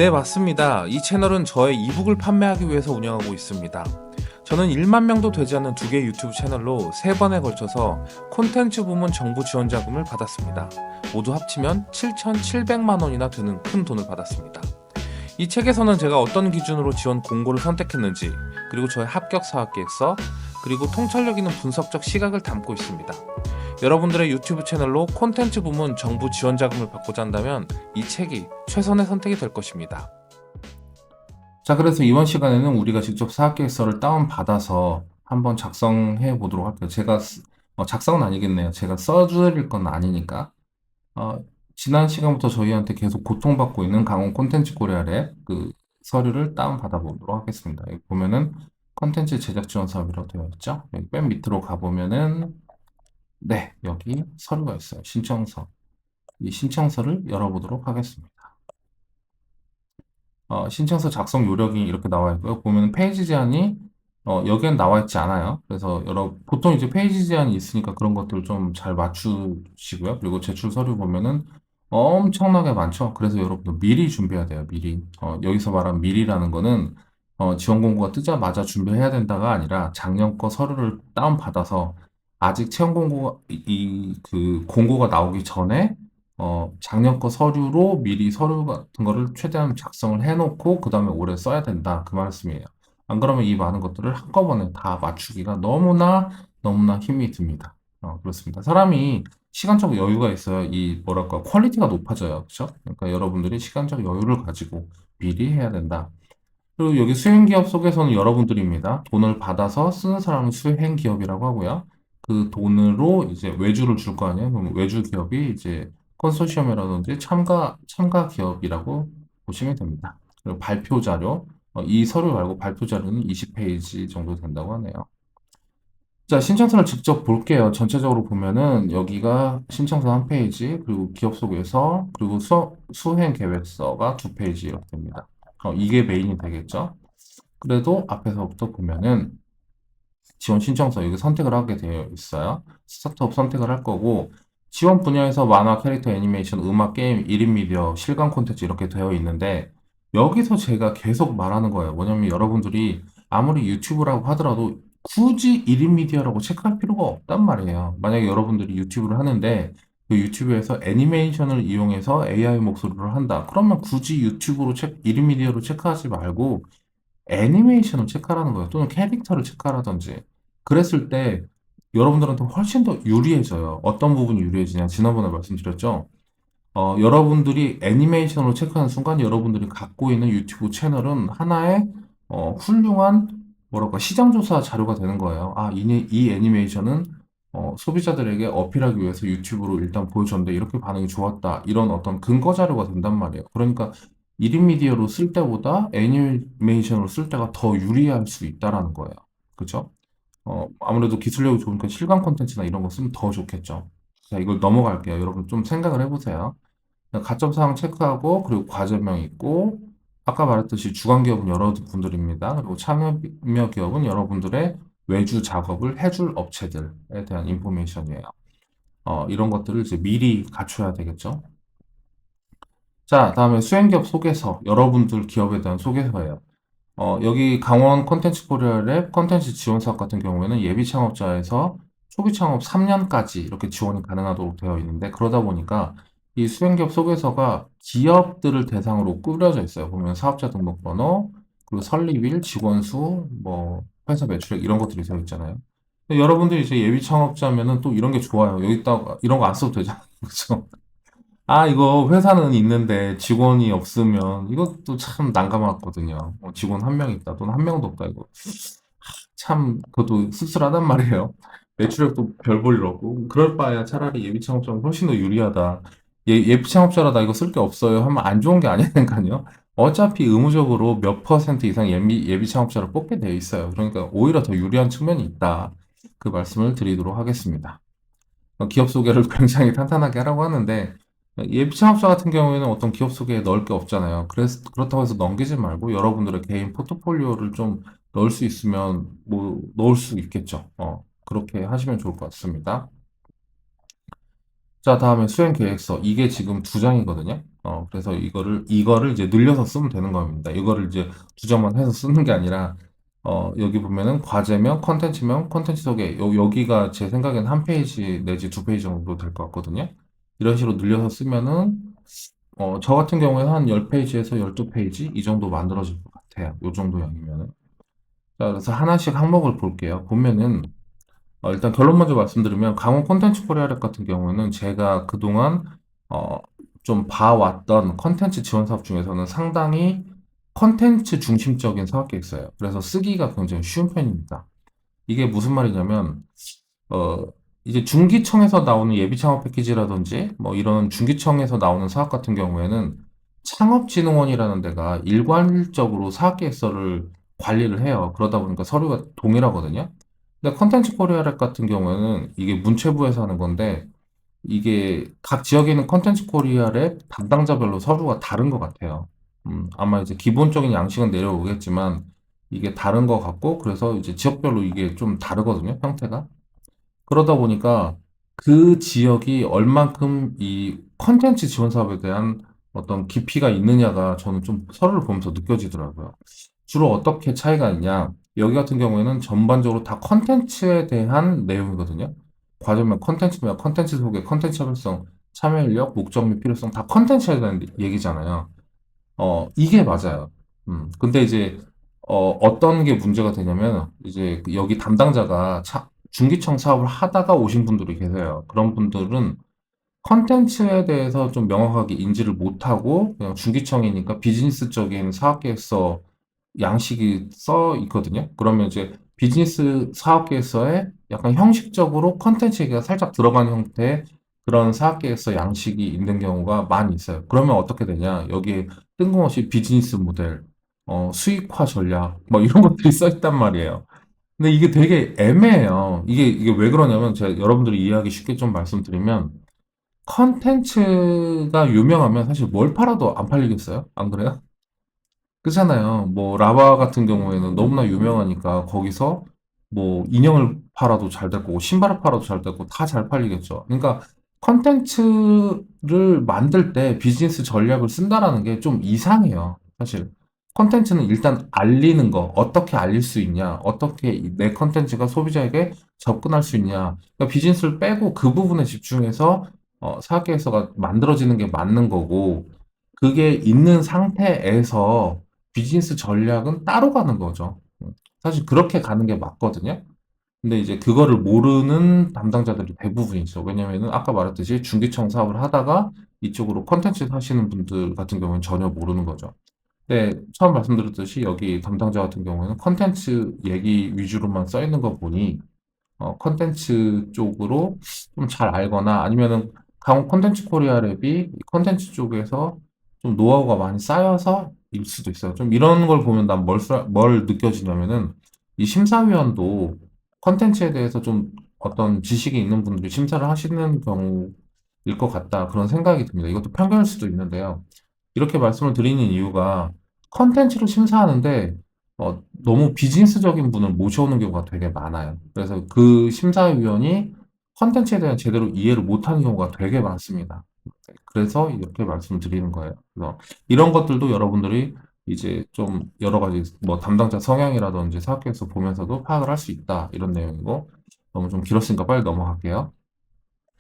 네, 맞습니다. 이 채널은 저의 이북을 판매하기 위해서 운영하고 있습니다. 저는 1만 명도 되지 않는 두 개의 유튜브 채널로 3번에 걸쳐서 콘텐츠 부문 정부 지원 자금을 받았습니다. 모두 합치면 7,700만 원이나 되는 큰 돈을 받았습니다. 이 책에서는 제가 어떤 기준으로 지원 공고를 선택했는지, 그리고 저의 합격 사업 계획서, 그리고 통찰력 있는 분석적 시각을 담고 있습니다. 여러분들의 유튜브 채널로 콘텐츠 부문 정부 지원 자금을 받고자 한다면 이 책이 최선의 선택이 될 것입니다. 자, 그래서 이번 시간에는 우리가 직접 사업계획서를 다운받아서 한번 작성해 보도록 할게요. 작성은 아니겠네요. 제가 써드릴 건 아니니까. 어, 지난 시간부터 저희한테 계속 고통받고 있는 강원 콘텐츠 코리아랩 그 서류를 다운받아 보도록 하겠습니다. 여기 보면은 콘텐츠 제작 지원 사업이라고 되어 있죠. 여기 맨 밑으로 가보면은, 네, 여기 서류가 있어요. 신청서. 이 신청서를 열어보도록 하겠습니다. 신청서 작성 요령이 이렇게 나와 있고요. 보면 페이지 제한이 여기엔 나와 있지 않아요. 그래서 보통 이제 페이지 제한이 있으니까 그런 것들 좀 잘 맞추시고요. 그리고 제출 서류 보면은 엄청나게 많죠. 그래서 여러분들 미리 준비해야 돼요. 미리. 여기서 말하는 미리라는 거는 지원 공고가 뜨자마자 준비해야 된다가 아니라 작년 거 서류를 다운받아서 아직 채용 공고가 그 공고가 나오기 전에 작년 거 서류로 미리 서류 같은 거를 최대한 작성을 해놓고 그 다음에 올해 써야 된다. 그 말씀이에요. 안 그러면 이 많은 것들을 한꺼번에 다 맞추기가 너무나 힘이 듭니다. 그렇습니다. 사람이 시간적 여유가 있어야 이 뭐랄까 퀄리티가 높아져요. 그렇죠? 그러니까 여러분들이 시간적 여유를 가지고 미리 해야 된다. 그리고 여기 수행기업 속에서는 여러분들입니다. 돈을 받아서 쓰는 사람은 수행기업이라고 하고요. 그 돈으로 이제 외주를 줄 거 아니에요. 그럼 외주 기업이 이제 컨소시엄이라든지 참가 기업이라고 보시면 됩니다. 그리고 발표 자료, 이 서류 말고 발표 자료는 20페이지 정도 된다고 하네요. 자, 신청서를 직접 볼게요. 전체적으로 보면은 여기가 신청서 한 페이지, 그리고 기업 소개서, 그리고 수행 계획서가 2페이지 이렇게 됩니다. 이게 메인이 되겠죠? 그래도 앞에서부터 보면은 지원 신청서 여기 선택을 하게 되어 있어요. 스타트업 선택을 할 거고, 지원 분야에서 만화, 캐릭터, 애니메이션, 음악, 게임, 1인 미디어, 실감 콘텐츠 이렇게 되어 있는데, 여기서 제가 계속 말하는 거예요. 뭐냐면 여러분들이 아무리 유튜브라고 하더라도 굳이 1인 미디어라고 체크할 필요가 없단 말이에요. 만약에 여러분들이 유튜브를 하는데, 그 유튜브에서 애니메이션을 이용해서 AI 목소리를 한다. 그러면 굳이 1인 미디어로 체크하지 말고, 애니메이션을 체크하라는 거예요. 또는 캐릭터를 체크하라든지. 그랬을 때 여러분들한테 훨씬 더 유리해져요. 어떤 부분이 유리해지냐? 지난번에 말씀드렸죠. 여러분들이 애니메이션으로 체크하는 순간 여러분들이 갖고 있는 유튜브 채널은 하나의 훌륭한 뭐랄까 시장조사 자료가 되는 거예요. 아, 이 애니메이션은 소비자들에게 어필하기 위해서 유튜브로 일단 보여줬는데 이렇게 반응이 좋았다. 이런 어떤 근거 자료가 된단 말이에요. 그러니까 1인 미디어로 쓸 때보다 애니메이션으로 쓸 때가 더 유리할 수 있다라는 거예요. 그죠? 아무래도 기술력이 좋으니까 실감 콘텐츠나 이런 거 쓰면 더 좋겠죠. 자, 이걸 넘어갈게요. 여러분 좀 생각을 해보세요. 가점 사항 체크하고, 그리고 과제명 있고, 아까 말했듯이 주관 기업은 여러분들입니다. 그리고 참여 기업은 여러분들의 외주 작업을 해줄 업체들에 대한 인포메이션이에요. 이런 것들을 이제 미리 갖춰야 되겠죠. 자, 다음에 수행기업 소개서, 여러분들 기업에 대한 소개서예요. 여기 강원 콘텐츠 코리아랩 콘텐츠 지원 사업 같은 경우에는 예비 창업자에서 초기 창업 3년까지 이렇게 지원이 가능하도록 되어 있는데, 그러다 보니까 이 수행기업 소개서가 기업들을 대상으로 꾸려져 있어요. 보면 사업자 등록번호, 그리고 설립일, 직원 수, 뭐 회사 매출액 이런 것들이 되어 있잖아요. 근데 여러분들이 이제 예비 창업자면은 또 이런 게 좋아요. 여기다가 이런 거 안 써도 되잖아요. 그렇죠? 아, 이거 회사는 있는데 직원이 없으면 이것도 참 난감하거든요. 직원 한 명 있다 또는 한 명도 없다 이거 참 그것도 씁쓸하단 말이에요. 매출액도 별 볼 일 없고 그럴 바에야 차라리 예비 창업자는 훨씬 더 유리하다. 예비 창업자라 나 이거 쓸 게 없어요 하면 안 좋은 게 아니니까요. 어차피 의무적으로 몇 퍼센트 이상 예비 창업자를 뽑게 되어 있어요. 그러니까 오히려 더 유리한 측면이 있다. 그 말씀을 드리도록 하겠습니다. 기업 소개를 굉장히 탄탄하게 하라고 하는데 예비 창업자 같은 경우에는 어떤 기업 소개에 넣을 게 없잖아요. 그렇다고 해서 넘기지 말고 여러분들의 개인 포트폴리오를 좀 넣을 수 있으면 뭐 넣을 수 있겠죠. 그렇게 하시면 좋을 것 같습니다. 자, 다음에 수행 계획서. 이게 지금 2장이거든요. 그래서 이거를 이제 늘려서 쓰면 되는 겁니다. 이거를 이제 두 장만 해서 쓰는 게 아니라, 여기 보면은 과제명, 컨텐츠명, 컨텐츠 소개, 여기가 제 생각엔 한 페이지 내지 두 페이지 정도 될 것 같거든요. 이런 식으로 늘려서 쓰면은, 저 같은 경우에는 한 10페이지에서 12페이지 이 정도 만들어질 것 같아요. 요 정도 양이면은. 자, 그래서 하나씩 항목을 볼게요. 보면은, 일단 결론 먼저 말씀드리면 강원 콘텐츠 코리아랩 같은 경우는 제가 그동안 어, 좀 봐왔던 콘텐츠 지원 사업 중에서는 상당히 콘텐츠 중심적인 사업 계획서예요. 그래서 쓰기가 굉장히 쉬운 편입니다. 이게 무슨 말이냐면 어, 이제 중기청에서 나오는 예비 창업 패키지라든지 뭐 이런 중기청에서 나오는 사업 같은 경우에는 창업진흥원이라는 데가 일괄적으로 사업 계획서를 관리를 해요. 그러다 보니까 서류가 동일하거든요. 근데 컨텐츠 코리아랩 같은 경우에는 이게 문체부에서 하는 건데 이게 각 지역에 있는 컨텐츠 코리아랩 담당자별로 서류가 다른 것 같아요. 아마 이제 기본적인 양식은 내려오겠지만 이게 다른 것 같고 그래서 이제 지역별로 이게 좀 다르거든요, 형태가. 그러다 보니까 그 지역이 얼만큼 이 컨텐츠 지원 사업에 대한 어떤 깊이가 있느냐가 저는 좀 서류를 보면서 느껴지더라고요. 주로 어떻게 차이가 있냐? 여기 같은 경우에는 전반적으로 다 컨텐츠에 대한 내용이거든요. 과제명 컨텐츠명, 컨텐츠 소개, 컨텐츠 협일성, 참여 인력, 목적 및 필요성 다 컨텐츠에 대한 얘기잖아요. 이게 맞아요. 근데 이제, 어떤 게 문제가 되냐면, 이제 그 여기 담당자가 중기청 사업을 하다가 오신 분들이 계세요. 그런 분들은 컨텐츠에 대해서 좀 명확하게 인지를 못하고, 그냥 중기청이니까 비즈니스적인 사업계획서 양식이 써 있거든요. 그러면 이제 비즈니스 사업계획서에 약간 형식적으로 컨텐츠 얘기가 살짝 들어간 형태의 그런 사업계획서 양식이 있는 경우가 많이 있어요. 그러면 어떻게 되냐? 여기에 뜬금없이 비즈니스 모델, 수익화 전략, 뭐 이런 것들이 써 있단 말이에요. 근데 이게 되게 애매해요. 이게 왜 그러냐면 제가 여러분들이 이해하기 쉽게 좀 말씀드리면 컨텐츠가 유명하면 사실 뭘 팔아도 안 팔리겠어요? 안 그래요? 그렇잖아요. 뭐 라바 같은 경우에는 너무나 유명하니까 거기서 뭐 인형을 팔아도 잘 될 거고 신발을 팔아도 잘 될 거고 다 잘 팔리겠죠. 그러니까 컨텐츠를 만들 때 비즈니스 전략을 쓴다라는 게 좀 이상해요. 사실 컨텐츠는 일단 알리는 거, 어떻게 알릴 수 있냐, 어떻게 내 컨텐츠가 소비자에게 접근할 수 있냐. 그러니까 비즈니스를 빼고 그 부분에 집중해서 사업계획서가 만들어지는 게 맞는 거고 그게 있는 상태에서 비즈니스 전략은 따로 가는 거죠. 사실 그렇게 가는 게 맞거든요. 근데 이제 그거를 모르는 담당자들이 대부분이죠. 왜냐면은 아까 말했듯이 중기청 사업을 하다가 이쪽으로 컨텐츠 하시는 분들 같은 경우는 전혀 모르는 거죠. 네, 처음 말씀드렸듯이 여기 담당자 같은 경우에는 컨텐츠 얘기 위주로만 써 있는 거 보니 컨텐츠 쪽으로 좀 잘 알거나 아니면은 강원 컨텐츠 코리아 랩이 컨텐츠 쪽에서 좀 노하우가 많이 쌓여서 일 수도 있어요. 좀 이런 걸 보면 난 뭘 느껴지냐면은 이 심사위원도 컨텐츠에 대해서 좀 어떤 지식이 있는 분들이 심사를 하시는 경우일 것 같다. 그런 생각이 듭니다. 이것도 편견일 수도 있는데요. 이렇게 말씀을 드리는 이유가 컨텐츠를 심사하는데 너무 비즈니스적인 분을 모셔오는 경우가 되게 많아요. 그래서 그 심사위원이 컨텐츠에 대한 제대로 이해를 못하는 경우가 되게 많습니다. 그래서 이렇게 말씀을 드리는 거예요. 그래서 이런 것들도 여러분들이 이제 좀 여러 가지 뭐 담당자 성향이라든지 사업계획서 보면서도 파악을 할 수 있다. 이런 내용이고 너무 좀 길었으니까 빨리 넘어갈게요.